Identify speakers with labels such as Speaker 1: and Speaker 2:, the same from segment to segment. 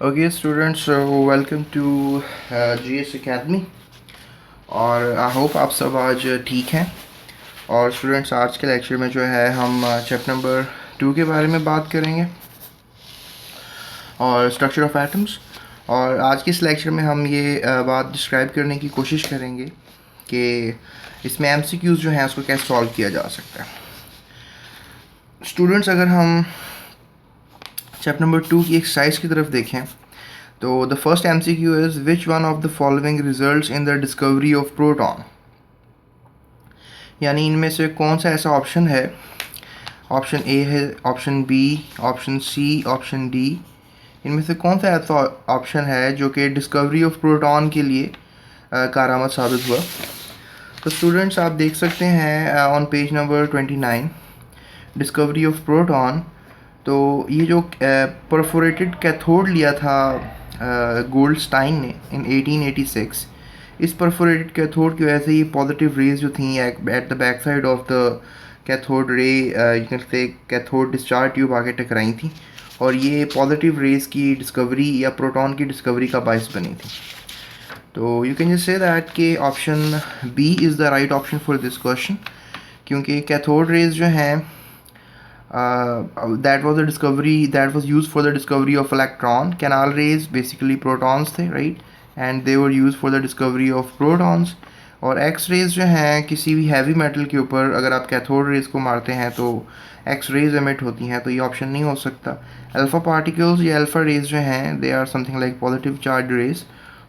Speaker 1: Okay, students, so welcome to GS Academy। और I hope आप सब आज ठीक हैं। और स्टूडेंट्स, आज के लेक्चर में जो है हम चैप्टर नंबर 2 के बारे में बात करेंगे और स्ट्रक्चर ऑफ एटम्स। और आज के इस लेक्चर में हम ये बात डिस्क्राइब करने की कोशिश करेंगे कि इसमें MCQs जो हैं उसको कैसे सॉल्व किया जा सकता है। स्टूडेंट्स, अगर हम चैप्टर नंबर 2 की एक्सरसाइज की तरफ देखें तो the first MCQ is which one of the following results in the discovery of proton. यानी इनमें से कौन सा ऐसा ऑप्शन है, ऑप्शन ए है, option B, option C, option D, इनमें से कौन सा ऐसा ऑप्शन है जो कि डिस्कवरी ऑफ प्रोटॉन के लिए कारआमद साबित हुआ। तो स्टूडेंट्स, आप देख सकते हैं on page number 29 discovery of proton. तो ये जो परफोरेटेड कैथोड लिया था गोल्डस्टाइन ने इन 1886, इस परफोरेटेड कैथोड की वजह से ये पॉजिटिव रेज जो थी at the back side of the cathode ray, you can say cathode discharge tube आके टकराई थी और ये पॉजिटिव रेज की डिस्कवरी या प्रोटॉन की डिस्कवरी का बायस बनी थी। तो you can just say that कि option B is the right option for this question, क्योंकि कैथोड रेज जो हैं that was the discovery that was used for the discovery of electron. Canal rays basically protons थे, right, and they were used for the discovery of protons. और x raise जो हैं किसी भी heavy metal के ऊपर अगर आप कैथोड रेज को मारते हैं तो एक्स रेज एमिट होती हैं, तो ये ऑप्शन नहीं हो सकता। अल्फ़ा पार्टिकल्स या अल्फ़ा रेज जो हैं they are something like positive charge rays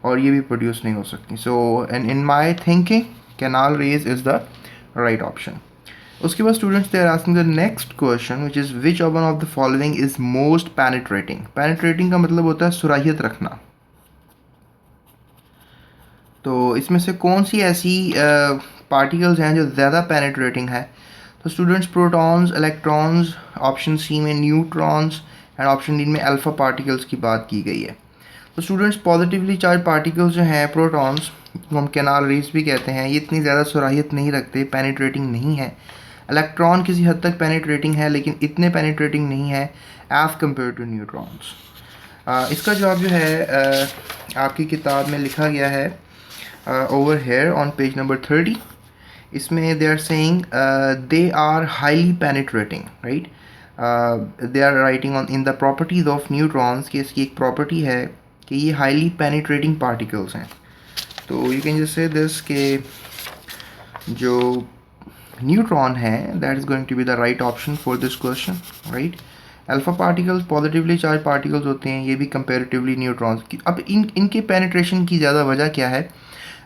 Speaker 1: और ये भी प्रोड्यूस नहीं हो सकती। So and in my thinking canal rays is the right option. उसके बाद students they are asking the next question which is which one of the following is most penetrating. Penetrating का मतलब होता है सुराहियत रखना। तो इसमें से कौन सी ऐसी पार्टिकल्स हैं जो ज़्यादा पेनिट्रेटिंग है। तो students, protons, electrons, option C में न्यूट्रॉन्स एंड ऑप्शन डी में अल्फ़ा पार्टिकल्स की बात की गई है। तो स्टूडेंट्स, पॉजिटिवली चार्ज पार्टिकल्स जो हैं प्रोटॉन्स, हम कैनाल रेज भी कहते हैं, ये इतनी ज़्यादा सुराहियत नहीं रखते, पेनिट्रेटिंग नहीं है। इलेक्ट्रॉन किसी हद तक पेनिट्रेटिंग है लेकिन इतने पेनिट्रेटिंग नहीं है एज़ कम्पेयर टू न्यूट्रॉन्स। इसका जवाब जो है आपकी किताब में लिखा गया है over here on page number 30। इसमें they are saying they are highly penetrating, right. They are writing on in the properties of neutrons कि इसकी एक प्रॉपर्टी है कि ये हाईली पेनिट्रेटिंग पार्टिकल्स हैं। तो you can just say this के जो न्यूट्रॉन है that is going to be the right option for this question, right. Alpha particles positively charge particles होते हैं, ये भी कंपेरेटिवली न्यूट्रॉन्स की। अब इनके पेनिट्रेशन की ज़्यादा वजह क्या है,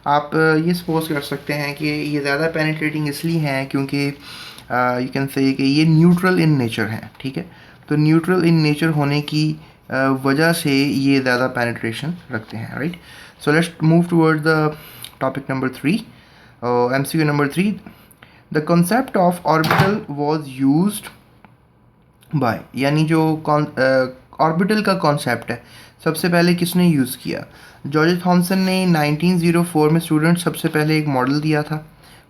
Speaker 1: आप ये सपोज कर सकते हैं कि ये ज़्यादा पेनिट्रेटिंग इसलिए हैं क्योंकि यू कैन से कि ये न्यूट्रल इन नेचर हैं, ठीक है। तो न्यूट्रल इन नेचर होने की वजह से ये ज़्यादा पेनिट्रेशन रखते हैं, right. So let's move toward the topic number 3, MCQ number 3। The concept of orbital was used by, यानी जो ऑर्बिटल का कॉन्सेप्ट है सबसे पहले किसने यूज़ किया। जॉर्ज थॉमसन ने 1904 में स्टूडेंट सबसे पहले एक मॉडल दिया था।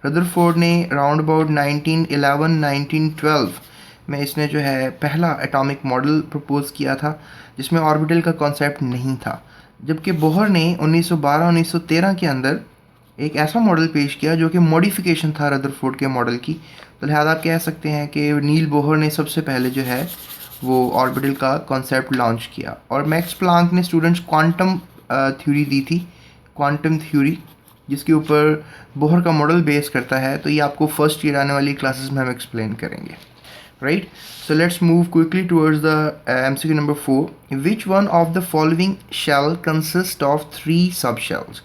Speaker 1: रदरफोर्ड ने राउंड अबाउट 1911-1912 में इसने जो है पहला एटॉमिक मॉडल प्रपोज किया था जिसमें ऑर्बिटल का कॉन्सेप्ट नहीं था। जबकि बोहर ने 1912-1913 के अंदर एक ऐसा मॉडल पेश किया जो कि मॉडिफिकेशन था रदरफोर्ड के मॉडल की। तो लिहाजा आप कह सकते हैं कि नील बोहर ने सबसे पहले जो है वो ऑर्बिटल का कॉन्सेप्ट लॉन्च किया। और मैक्स प्लांक ने स्टूडेंट्स क्वांटम थ्योरी दी थी, क्वांटम थ्योरी, जिसके ऊपर बोहर का मॉडल बेस करता है। तो ये आपको फर्स्ट ईयर आने वाली क्लासेस में हम एक्सप्लेन करेंगे, right. So let's move quickly towards the MCQ number 4। Which one of the following shell consist of 3 sub shells.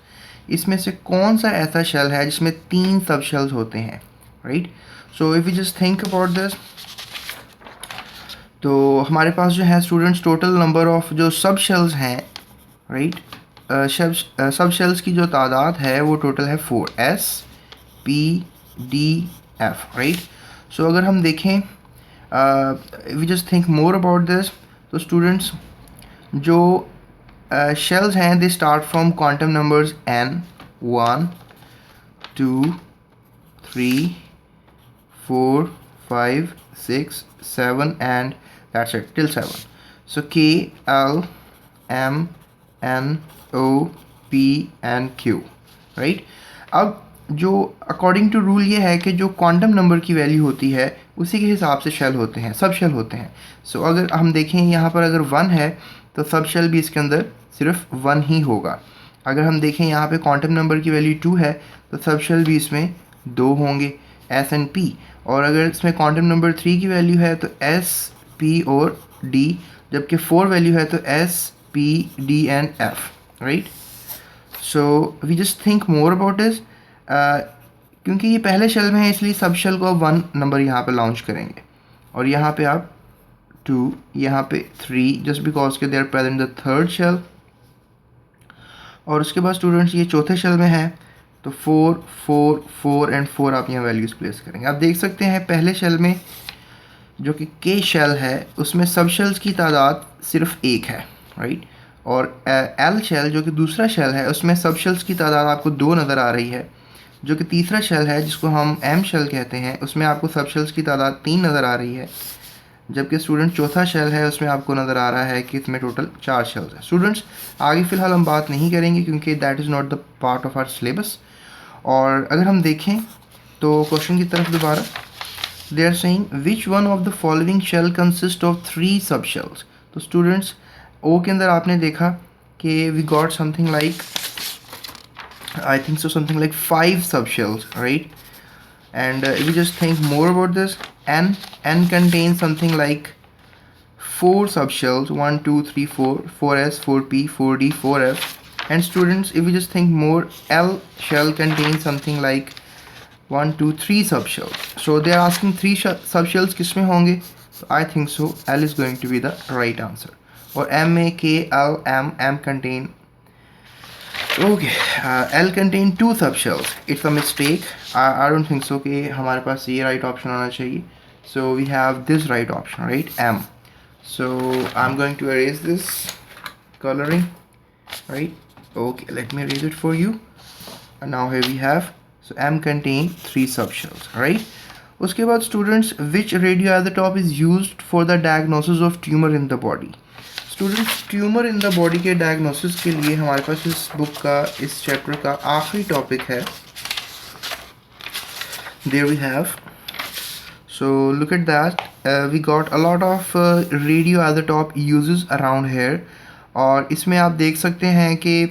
Speaker 1: इसमें से कौन सा ऐसा शेल है जिसमें 3 सब शेल्स होते हैं, right. So if you just think about this, तो हमारे पास जो है स्टूडेंट्स टोटल नंबर ऑफ जो सब शेल्स हैं, राइट, सब शेल्स की जो तादाद है वो टोटल है 4, S P D F, right. So अगर हम देखें, we just think more about this, तो स्टूडेंट्स जो शेल्स हैं they start from quantum numbers n 1 2 3 4 5 6 7 and that's it till 7. So K, L, M N O P and Q, right. अब जो according to rule ये है कि जो quantum number की वैल्यू होती है उसी के हिसाब से शेल होते हैं, सब शेल होते हैं। सो अगर हम देखें यहाँ पर अगर 1 है तो सब शेल भी इसके अंदर सिर्फ 1 ही होगा। अगर हम देखें यहाँ पे क्वांटम नंबर की वैल्यू 2 है तो सब शेल भी इसमें 2 होंगे, S एंड P। और अगर इसमें क्वांटम नंबर 3 की वैल्यू है तो S, P और D, जबकि 4 वैल्यू है तो S, P, D and F, right. So we just think more about this. क्योंकि ये पहले शेल में है इसलिए सब शेल को 1 नंबर यहाँ पे लॉन्च करेंगे, और यहाँ पे आप 2, यहाँ पे 3, जस्ट बिकॉज के they are present the third shell. और उसके बाद स्टूडेंट्स ये चौथे शेल में है तो 4, 4, 4 एंड 4 आप यहाँ वैल्यूज़ प्लेस करेंगे। आप देख सकते हैं पहले शेल में जो कि के शेल है उसमें सब शेल्स की तादाद सिर्फ 1 है, राइट। और एल शेल जो कि दूसरा शेल है उसमें सब शेल्स की तादाद आपको 2 नज़र आ रही है। जो कि तीसरा शेल है जिसको हम एम शेल कहते हैं उसमें आपको सब शेल्स की तादाद 3 नज़र आ रही है। जबकि स्टूडेंट चौथा शेल है उसमें आपको नज़र आ रहा है कि इसमें टोटल 4 शेल्स हैं। स्टूडेंट्स आगे फ़िलहाल हम बात नहीं करेंगे क्योंकि that is not the part of our syllabus. और अगर हम देखें तो क्वेश्चन की तरफ दोबारा, they are saying which one of the following shell consist of 3 sub shells. तो स्टूडेंट्स ओ के अंदर आपने देखा कि we got something like I think so something like 5 subshells, right? And if we just think more about this, n contains something like 4 subshells, 1 2 3 4, 4s, 4p, 4d, 4f. And students, if we just think more, L shell contains something like 1 2 3 subshells. So they are asking 3 subshells किसमें होंगे? So I think so L is going to be the right answer. और M में K, L, M contain, okay, L contain 2 subshells. It's a mistake. I don't think so कि हमारे पास ये right option होना चाहिए. So we have this right option, right? M. So I'm going to erase this coloring, right? Okay, let me erase it for you. And now here we have, so M contain 3 subshells, right? उसके बाद students, which radioisotope is used for the diagnosis of tumor in the body? Students tumour in the body के diagnosis के लिए हमारे पास इस book का, इस chapter का आखिरी टॉपिक है। There we have, so look at that, we got a lot of radio isotope uses around here. और इसमें आप देख सकते हैं कि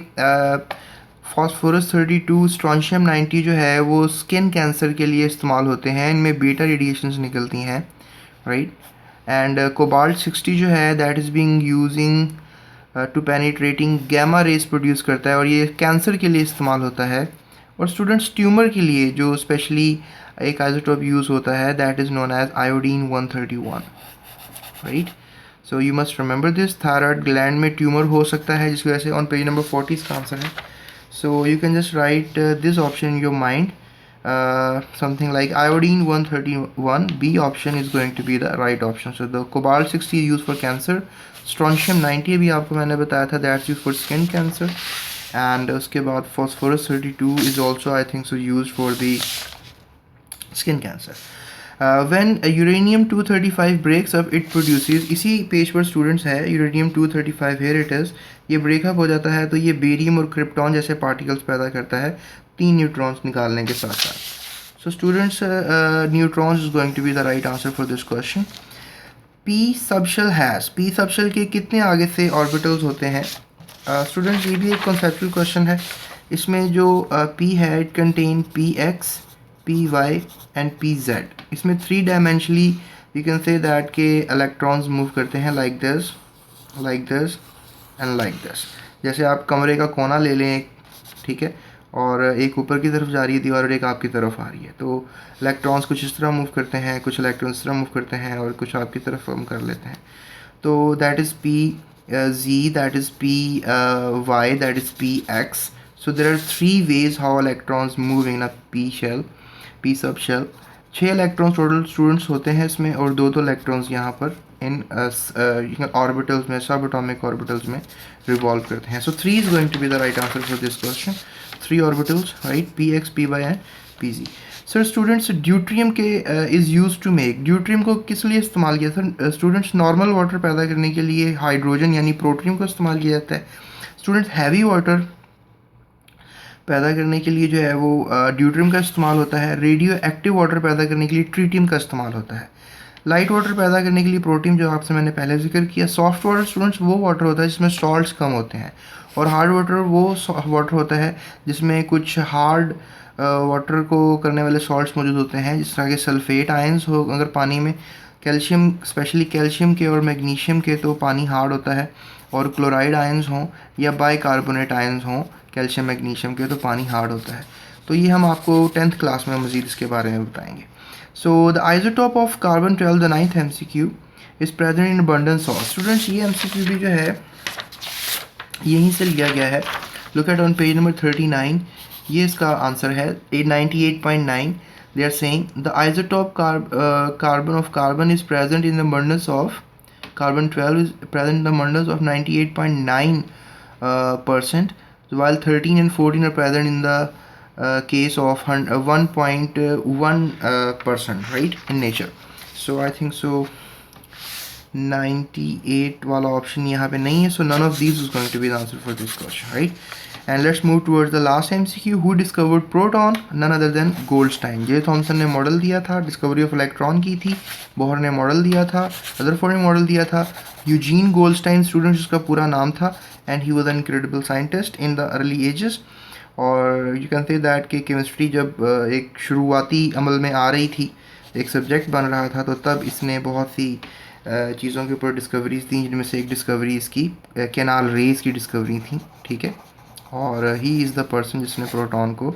Speaker 1: फास्फोरस 32, स्ट्रोंशियम 90 जो है वो स्किन कैंसर के लिए इस्तेमाल होते हैं, इनमें बीटा रेडिएशंस निकलती हैं, राइट। एंड कोबाल्ट 60 जो है that is being using to penetrating gamma rays produce करता है और ये कैंसर के लिए इस्तेमाल होता है। और स्टूडेंट्स ट्यूमर के लिए जो स्पेशली एक आइसोटोप यूज़ होता है that is known as iodine 131, right. So you must remember this. Thyroid gland में ट्यूमर हो सकता है जिसकी वजह से ऑन पेज नंबर 40 इसका आंसर है। So you can just right this option in your mind, something like iodine 131, B option is going to be the right option. So the cobalt 60 is used for cancer, strontium 90 भी आपको मैंने बताया था that's used for skin cancer, and उसके बाद phosphorus 32 is also I think so used for the skin cancer. When uranium 235 breaks up it produces, इसी page पर students है uranium 235, here it is, ये ब्रेकअप हो जाता है तो ये बेरियम और क्रिप्टॉन जैसे पार्टिकल्स पैदा करता है 3 न्यूट्रॉन्स निकालने के साथ साथ। So students neutrons is going to be the right answer for this question. P subshell has, P subshell के कितने आगे से ऑर्बिटल्स होते हैं? स्टूडेंट्स ये भी एक कॉन्सेप्चुअल क्वेश्चन है। इसमें जो पी है it contain P X, P Y and P Z. इसमें 3 dimensionally you can say that के इलेक्ट्रॉन्स मूव करते हैं like this, like this and like this. जैसे आप कमरे का कोना ले लें, ठीक है, और एक ऊपर की तरफ जा रही है दीवार और एक आपकी तरफ आ रही है, तो इलेक्ट्रॉन्स कुछ इस तरह मूव करते हैं, कुछ इलेक्ट्रॉन्स इस तरह मूव करते हैं और कुछ आपकी तरफ हम कर लेते हैं। तो that is P Z, that is P Y, that is P X. So there are 3 ways how electrons move in a p shell, p sub shell। 6 electrons total students होते हैं इसमें और 2 इलेक्ट्रॉन्स यहाँ पर इन ऑर्बिटल्स में, सब atomic orbitals में revolve करते हैं। So 3 is going to be the right answer for this question. 3 orbitals, right? Px, Py and Pz. Sir students deuterium के is use to make, deuterium को किस लिए इस्तेमाल किया सर? स्टूडेंट्स नॉर्मल वाटर पैदा करने के लिए हाइड्रोजन यानी प्रोट्रियम को इस्तेमाल किया जाता है। स्टूडेंट्स हैवी वाटर पैदा करने के लिए जो है वो ड्यूट्रियम का इस्तेमाल होता है। रेडियो एक्टिव वाटर पैदा करने के लिए ट्रीटियम का इस्तेमाल होता है। लाइट वाटर पैदा करने के लिए प्रोटीन, जो आपसे मैंने पहले जिक्र किया। सॉफ्ट वाटर स्टूडेंट्स वो वाटर होता है जिसमें सॉल्ट्स कम होते हैं, और हार्ड वाटर वो वाटर होता है जिसमें कुछ हार्ड वाटर को करने वाले सॉल्ट्स मौजूद होते हैं, जिस तरह के सल्फेट आयंस हो अगर पानी में, कैल्शियम, स्पेशली कैल्शियम के और मैग्नीशियम के तो पानी हार्ड होता है, और क्लोराइड आयंस हों या बाइकार्बोनेट आयंस हों कैल्शियम मैग्नीशियम के तो पानी हार्ड होता है। तो ये हम आपको 10th क्लास में मज़ीद इसके बारे में बताएंगे। So the isotope of carbon 12, the 9th MCQ is present in abundance of. Students ये MCQ भी जो है यहीं से लिया गया है। Look at on page number 39, ये इसका आंसर है 98.9। They are saying the isotope carbon of carbon is present in abundance of carbon 12 is present in the abundance of 98.9%, while 13 and 14 are present in the case of 1.1%, right, in nature. So I think so 98 वाला option यहाँ पे नहीं है, so none of these is going to be the answer for this question, right? And let's move towards the last MCQ. Who discovered proton? None other than Goldstein. J Thomson ने model दिया था, discovery of electron की थी। Bohr ने model दिया था, Rutherford ने model दिया था। यूजीन गोल्डस्टाइन स्टूडेंट्स उसका पूरा नाम था, and he was an incredible scientist in the early ages. और यू कैन से दैट कि केमिस्ट्री जब एक शुरुआती अमल में आ रही थी, एक सब्जेक्ट बन रहा था, तो तब इसने बहुत सी चीज़ों के ऊपर डिस्कवरीज दी, जिनमें से एक डिस्कवरी इसकी कैनाल रेज की डिस्कवरी थी, ठीक है। और ही इज़ द पर्सन जिसने प्रोटॉन को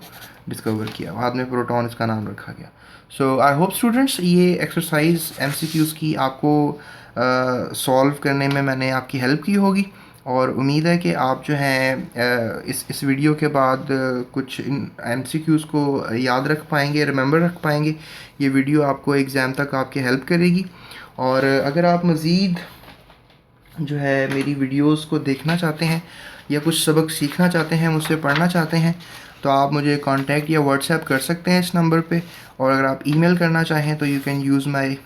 Speaker 1: डिस्कवर किया, बाद में प्रोटॉन इसका नाम रखा गया। सो आई होप स्टूडेंट्स ये एक्सरसाइज MCQs की आपको सॉल्व करने में मैंने आपकी हेल्प की होगी, और उम्मीद है कि आप जो हैं इस वीडियो के बाद कुछ इन MCQs को याद रख पाएंगे, रिमेंबर रख पाएंगे। ये वीडियो आपको एग्ज़ाम तक आपकी हेल्प करेगी। और अगर आप मज़ीद जो है मेरी वीडियोस को देखना चाहते हैं या कुछ सबक सीखना चाहते हैं, मुझसे पढ़ना चाहते हैं, तो आप मुझे कांटेक्ट या व्हाट्सएप कर सकते हैं इस नंबर पे। और अगर आप ईमेल करना चाहें तो you can use my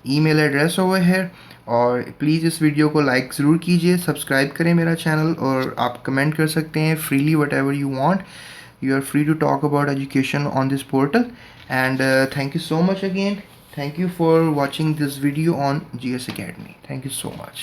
Speaker 1: email address over here. और प्लीज़ इस वीडियो को लाइक ज़रूर कीजिए, सब्सक्राइब करें मेरा चैनल, और आप कमेंट कर सकते हैं freely whatever you want. You are free to talk about education on this portal. And thank you so much again. Thank you for watching this video on GS Academy. Thank you so much.